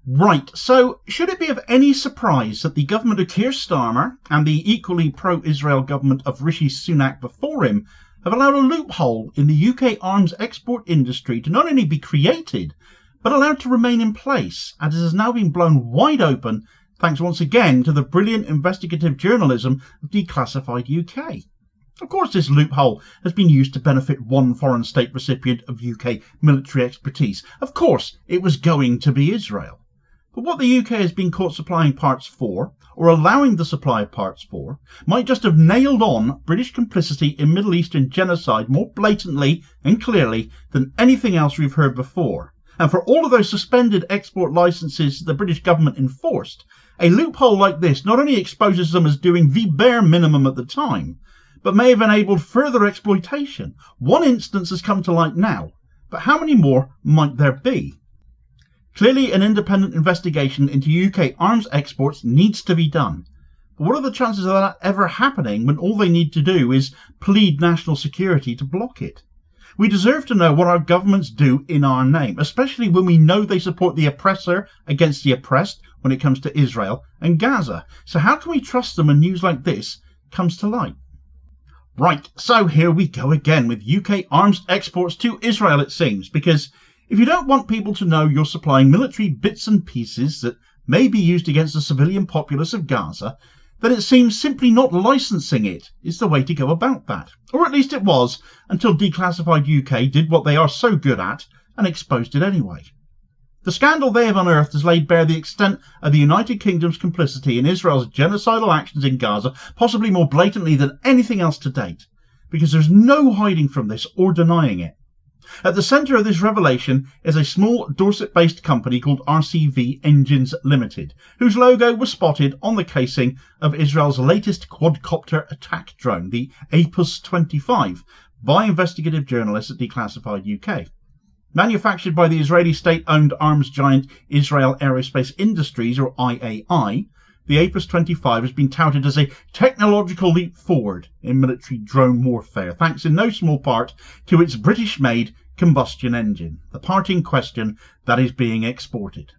Right, so should it be of any surprise that the government of Keir Starmer and the equally pro-Israel government of Rishi Sunak before him have allowed a loophole in the UK arms export industry to not only be created, but allowed to remain in place, as it has now been blown wide open thanks once again to the brilliant investigative journalism of Declassified UK. Of course, this loophole has been used to benefit one foreign state recipient of UK military expertise. Of course, it was going to be Israel. But what the UK has been caught supplying parts for, or allowing the supply of parts for, might just have nailed on British complicity in Middle Eastern genocide more blatantly and clearly than anything else we've heard before. And for all of those suspended export licenses the British government enforced, a loophole like this not only exposes them as doing the bare minimum at the time, but may have enabled further exploitation. One instance has come to light now, but how many more might there be? Clearly, an independent investigation into UK arms exports needs to be done. But what are the chances of that ever happening when all they need to do is plead national security to block it? We deserve to know what our governments do in our name, especially when we know they support the oppressor against the oppressed when it comes to Israel and Gaza. So how can we trust them when news like this comes to light? Right, so here we go again with UK arms exports to Israel, it seems, because if you don't want people to know you're supplying military bits and pieces that may be used against the civilian populace of Gaza, then it seems simply not licensing it is the way to go about that. Or at least it was, until Declassified UK did what they are so good at and exposed it anyway. The scandal they have unearthed has laid bare the extent of the United Kingdom's complicity in Israel's genocidal actions in Gaza, possibly more blatantly than anything else to date, because there's no hiding from this or denying it. At the centre of this revelation is a small Dorset-based company called RCV Engines Ltd, whose logo was spotted on the casing of Israel's latest quadcopter attack drone, the APUS 25, by investigative journalists at Declassified UK. Manufactured by the Israeli state-owned arms giant Israel Aerospace Industries, or IAI, the APUS 25 has been touted as a technological leap forward in military drone warfare, thanks in no small part to its British-made combustion engine, the part in question that is being exported.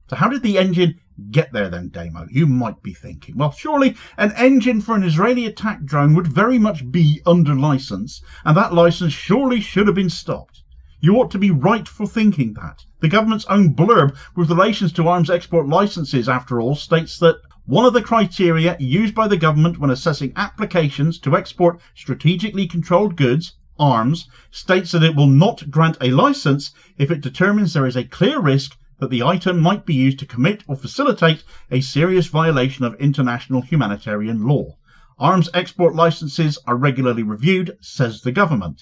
So how did the engine get there then, Damo? You might be thinking. Well, surely an engine for an Israeli attack drone would very much be under license, and that license surely should have been stopped. You ought to be right for thinking that. The government's own blurb with relations to arms export licenses, after all, states that one of the criteria used by the government when assessing applications to export strategically controlled goods, arms, states that it will not grant a license if it determines there is a clear risk that the item might be used to commit or facilitate a serious violation of international humanitarian law. Arms export licenses are regularly reviewed, says the government.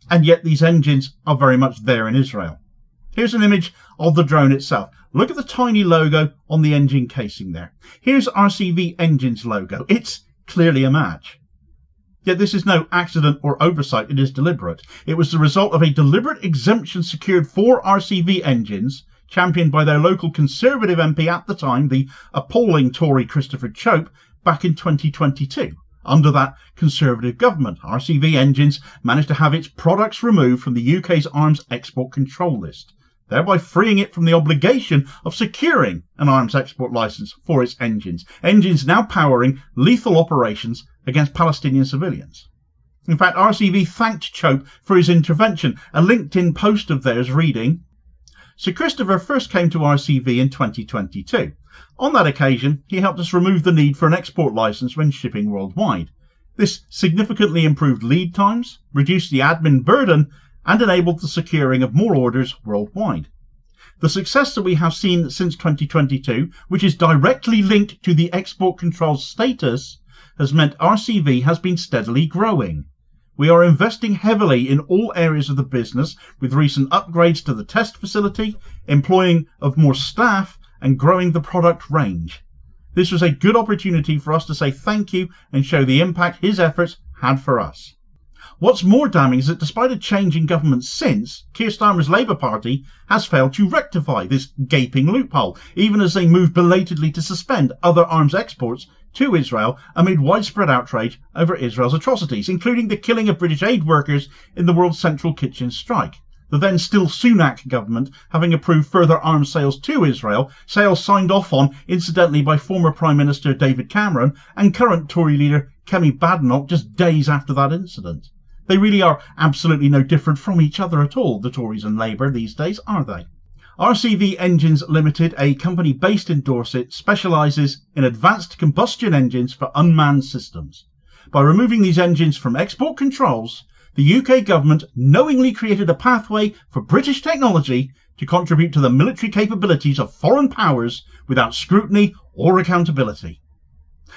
And yet these engines are very much there in Israel. Here's an image of the drone itself. Look at the tiny logo on the engine casing there. Here's RCV Engines logo. It's clearly a match. Yet this is no accident or oversight, it is deliberate. It was the result of a deliberate exemption secured for RCV engines, championed by their local Conservative MP at the time, the appalling Tory Christopher Chope, back in 2022. Under that Conservative government, RCV Engines managed to have its products removed from the UK's arms export control list, thereby freeing it from the obligation of securing an arms export licence for its engines now powering lethal operations against Palestinian civilians. In fact, RCV thanked Chope for his intervention, a LinkedIn post of theirs reading, "Sir Christopher first came to RCV in 2022. On that occasion, he helped us remove the need for an export licence when shipping worldwide. This significantly improved lead times, reduced the admin burden, and enabled the securing of more orders worldwide. The success that we have seen since 2022, which is directly linked to the export control status, has meant RCV has been steadily growing. We are investing heavily in all areas of the business, with recent upgrades to the test facility, employing of more staff, and growing the product range. This was a good opportunity for us to say thank you and show the impact his efforts had for us." What's more damning is that despite a change in government since, Keir Starmer's Labour Party has failed to rectify this gaping loophole, even as they move belatedly to suspend other arms exports to Israel amid widespread outrage over Israel's atrocities, including the killing of British aid workers in the World Central Kitchen strike. the then still Sunak government having approved further arms sales to Israel, sales signed off on, incidentally, by former Prime Minister David Cameron and current Tory leader Kemi Badenoch just days after that incident. They really are absolutely no different from each other at all, the Tories and Labour these days, are they? RCV Engines Ltd, a company based in Dorset, specialises in advanced combustion engines for unmanned systems. By removing these engines from export controls, the UK government knowingly created a pathway for British technology to contribute to the military capabilities of foreign powers without scrutiny or accountability.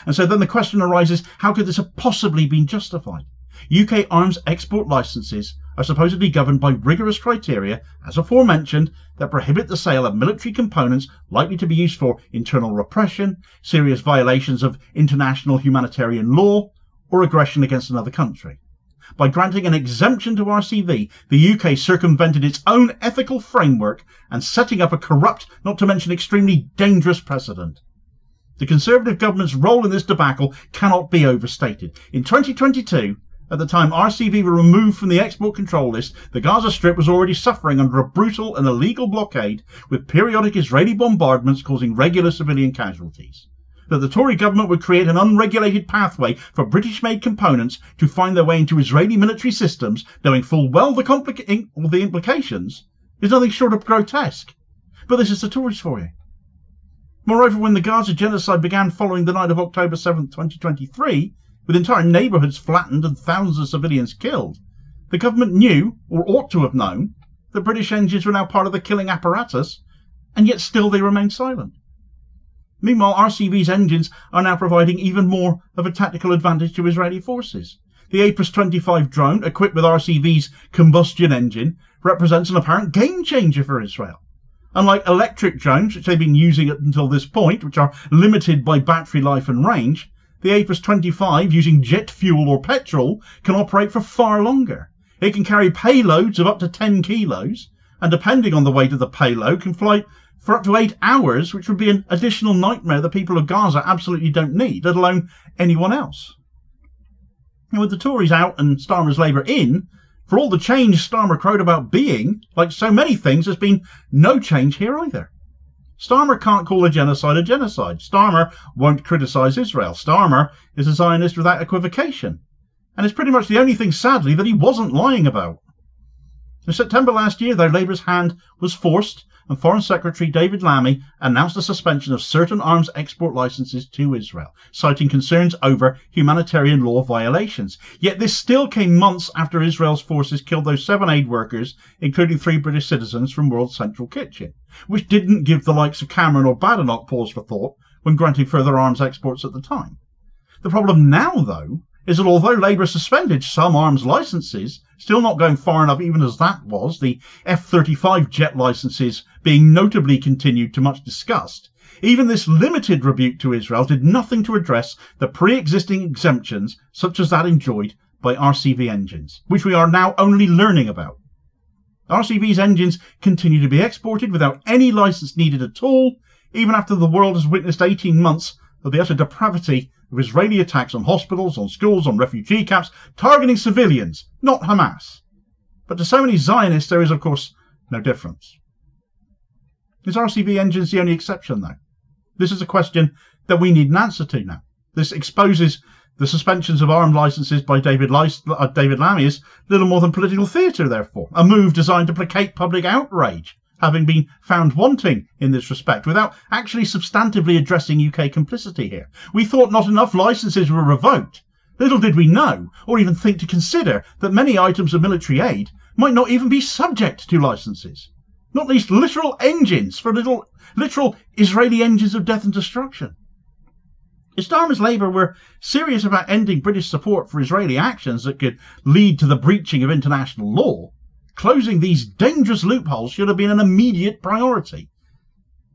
And so then the question arises, how could this have possibly been justified? UK arms export licences are supposedly governed by rigorous criteria, as aforementioned, that prohibit the sale of military components likely to be used for internal repression, serious violations of international humanitarian law, or aggression against another country. By granting an exemption to RCV, the UK circumvented its own ethical framework and setting up a corrupt, not to mention extremely dangerous precedent. The Conservative government's role in this debacle cannot be overstated. In 2022, at the time RCV were removed from the export control list, the Gaza Strip was already suffering under a brutal and illegal blockade, with periodic Israeli bombardments causing regular civilian casualties. That the Tory government would create an unregulated pathway for British-made components to find their way into Israeli military systems, knowing full well the implications, is nothing short of grotesque. But this is the Tories for you. Moreover, when the Gaza genocide began following the night of October 7, 2023, with entire neighbourhoods flattened and thousands of civilians killed, the government knew, or ought to have known, that British engines were now part of the killing apparatus, and yet still they remained silent. Meanwhile, RCV's engines are now providing even more of a tactical advantage to Israeli forces. The APUS 25 drone, equipped with RCV's combustion engine, represents an apparent game-changer for Israel. Unlike electric drones, which they've been using up until this point, which are limited by battery life and range, the APUS 25, using jet fuel or petrol, can operate for far longer. It can carry payloads of up to 10 kilos, and depending on the weight of the payload, can fly for up to 8 hours, which would be an additional nightmare the people of Gaza absolutely don't need, let alone anyone else. And with the Tories out and Starmer's Labour in, for all the change Starmer crowed about being, like so many things, there's been no change here either. Starmer can't call a genocide. Starmer won't criticise Israel. Starmer is a Zionist without equivocation. And it's pretty much the only thing, sadly, that he wasn't lying about. In September last year, though, Labour's hand was forced, and Foreign Secretary David Lammy announced the suspension of certain arms export licences to Israel, citing concerns over humanitarian law violations. Yet this still came months after Israel's forces killed those 7 aid workers, including 3 British citizens from World Central Kitchen, which didn't give the likes of Cameron or Badenoch pause for thought when granting further arms exports at the time. The problem now, though, is that although Labour suspended some arms licences, still not going far enough even as that was, the F-35 jet licences being notably continued to much disgust, even this limited rebuke to Israel did nothing to address the pre-existing exemptions such as that enjoyed by RCV engines, which we are now only learning about. RCV's engines continue to be exported without any licence needed at all, even after the world has witnessed 18 months of the utter depravity of Israeli attacks on hospitals, on schools, on refugee camps, targeting civilians, not Hamas. But to so many Zionists, there is, of course, no difference. Is RCV engines the only exception, though? This is a question that we need an answer to now. This exposes the suspensions of armed licences by David Lammy as little more than political theatre, therefore, a move designed to placate public outrage, having been found wanting in this respect, without actually substantively addressing UK complicity here. We thought not enough licences were revoked. Little did we know, or even think to consider, that many items of military aid might not even be subject to licences. Not least literal engines for literal Israeli engines of death and destruction. If Starmer's Labour were serious about ending British support for Israeli actions that could lead to the breaching of international law, closing these dangerous loopholes should have been an immediate priority.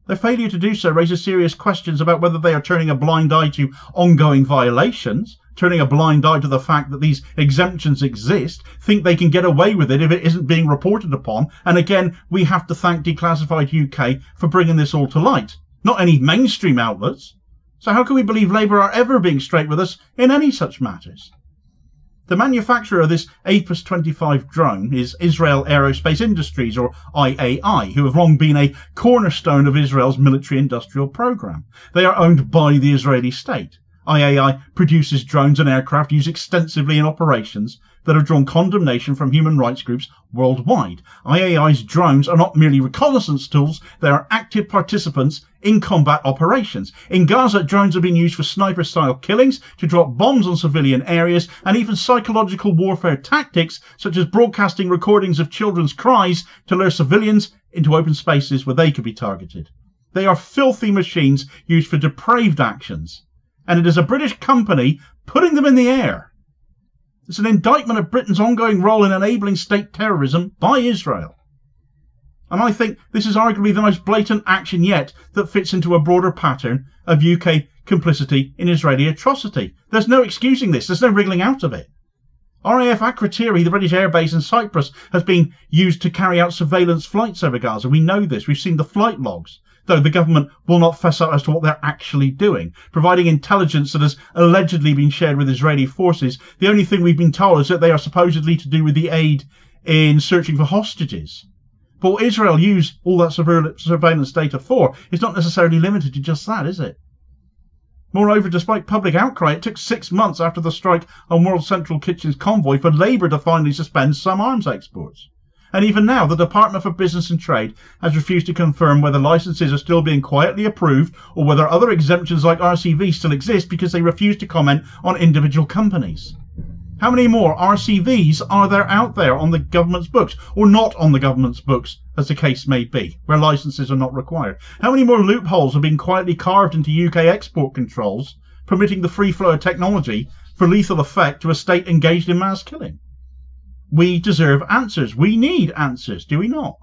Their failure to do so raises serious questions about whether they are turning a blind eye to ongoing violations, turning a blind eye to the fact that these exemptions exist, think they can get away with it if it isn't being reported upon, and again, we have to thank Declassified UK for bringing this all to light, not any mainstream outlets. So how can we believe Labour are ever being straight with us in any such matters? The manufacturer of this APUS 25 drone is Israel Aerospace Industries, or IAI, who have long been a cornerstone of Israel's military-industrial program. They are owned by the Israeli state. IAI produces drones and aircraft used extensively in operations that have drawn condemnation from human rights groups worldwide. IAI's drones are not merely reconnaissance tools, they are active participants in combat operations. In Gaza, drones have been used for sniper-style killings, to drop bombs on civilian areas, and even psychological warfare tactics, such as broadcasting recordings of children's cries to lure civilians into open spaces where they could be targeted. They are filthy machines used for depraved actions. And it is a British company putting them in the air. It's an indictment of Britain's ongoing role in enabling state terrorism by Israel. And I think this is arguably the most blatant action yet that fits into a broader pattern of UK complicity in Israeli atrocity. There's no excusing this. There's no wriggling out of it. RAF Akrotiri, the British airbase in Cyprus, has been used to carry out surveillance flights over Gaza. We know this. We've seen the flight logs, though the government will not fess up as to what they're actually doing, providing intelligence that has allegedly been shared with Israeli forces. The only thing we've been told is that they are supposedly to do with the aid in searching for hostages. But what Israel use all that surveillance data for is not necessarily limited to just that, is it? Moreover, despite public outcry, it took 6 months after the strike on World Central Kitchen's convoy for Labour to finally suspend some arms exports. And even now, the Department for Business and Trade has refused to confirm whether licences are still being quietly approved or whether other exemptions like RCV still exist, because they refuse to comment on individual companies. How many more RCVs are there out there on the government's books, or not on the government's books, as the case may be, where licences are not required? How many more loopholes have been quietly carved into UK export controls, permitting the free flow of technology for lethal effect to a state engaged in mass killing? We deserve answers. We need answers, do we not?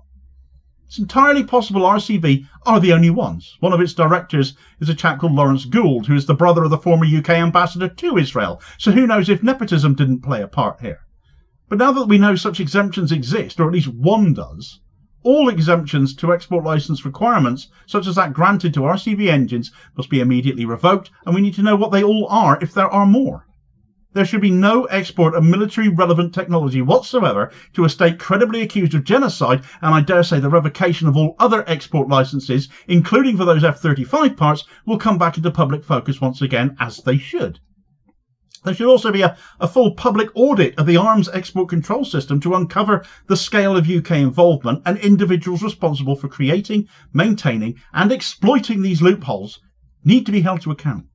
It's entirely possible RCV are the only ones. One of its directors is a chap called Lawrence Gould, who is the brother of the former UK ambassador to Israel. So who knows if nepotism didn't play a part here. But now that we know such exemptions exist, or at least one does, all exemptions to export licence requirements, such as that granted to RCV engines, must be immediately revoked, and we need to know what they all are if there are more. There should be no export of military-relevant technology whatsoever to a state credibly accused of genocide, and I dare say the revocation of all other export licences, including for those F-35 parts, will come back into public focus once again, as they should. There should also be a full public audit of the arms export control system to uncover the scale of UK involvement and individuals responsible for creating, maintaining and exploiting these loopholes need to be held to account.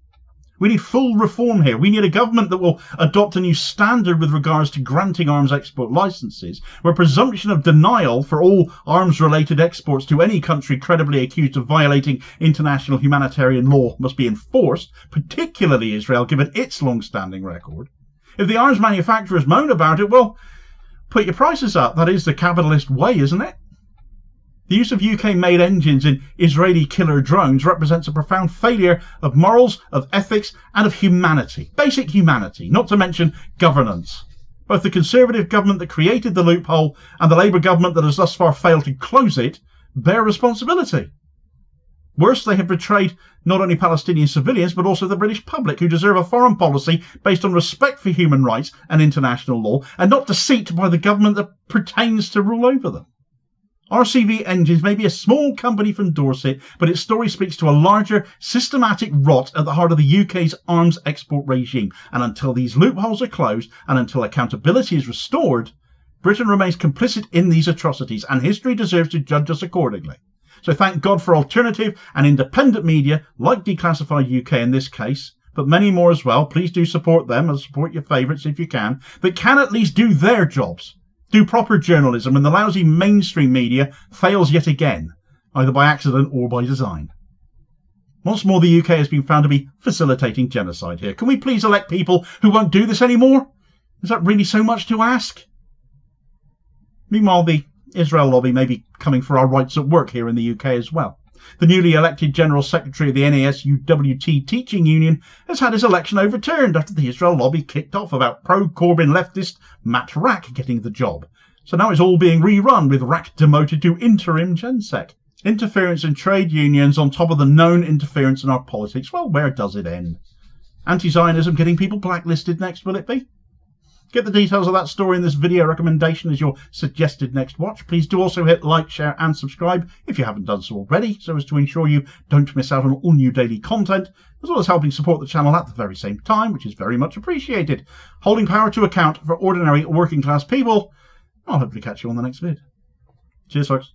We need full reform here. We need a government that will adopt a new standard with regards to granting arms export licences, where presumption of denial for all arms-related exports to any country credibly accused of violating international humanitarian law must be enforced, particularly Israel, given its long-standing record. If the arms manufacturers moan about it, well, put your prices up. That is the capitalist way, isn't it? The use of UK-made engines in Israeli killer drones represents a profound failure of morals, of ethics, and of humanity. Basic humanity, not to mention governance. Both the Conservative government that created the loophole and the Labour government that has thus far failed to close it bear responsibility. Worse, they have betrayed not only Palestinian civilians, but also the British public, who deserve a foreign policy based on respect for human rights and international law, and not deceit by the government that pretends to rule over them. RCV Engines may be a small company from Dorset, but its story speaks to a larger, systematic rot at the heart of the UK's arms export regime. And until these loopholes are closed, and until accountability is restored, Britain remains complicit in these atrocities, and history deserves to judge us accordingly. So thank God for alternative and independent media, like Declassified UK in this case, but many more as well. Please do support them, and support your favourites if you can, that can at least do their jobs. Do proper journalism when the lousy mainstream media fails yet again, either by accident or by design. Once more, the UK has been found to be facilitating genocide here. Can we please elect people who won't do this anymore? Is that really so much to ask? Meanwhile, the Israel lobby may be coming for our rights at work here in the UK as well. The newly elected General Secretary of the NASUWT Teaching Union has had his election overturned after the Israel lobby kicked off about pro-Corbyn leftist Matt Rack getting the job. So now it's all being rerun, with Rack demoted to interim Gensec. Interference in trade unions on top of the known interference in our politics. Well, where does it end? Anti-Zionism getting people blacklisted next, will it be? Get the details of that story in this video recommendation as your suggested next watch. Please do also hit like, share and subscribe if you haven't done so already, so as to ensure you don't miss out on all new daily content, as well as helping support the channel at the very same time, which is very much appreciated. Holding power to account for ordinary working class people. I'll hopefully catch you on the next vid. Cheers, folks.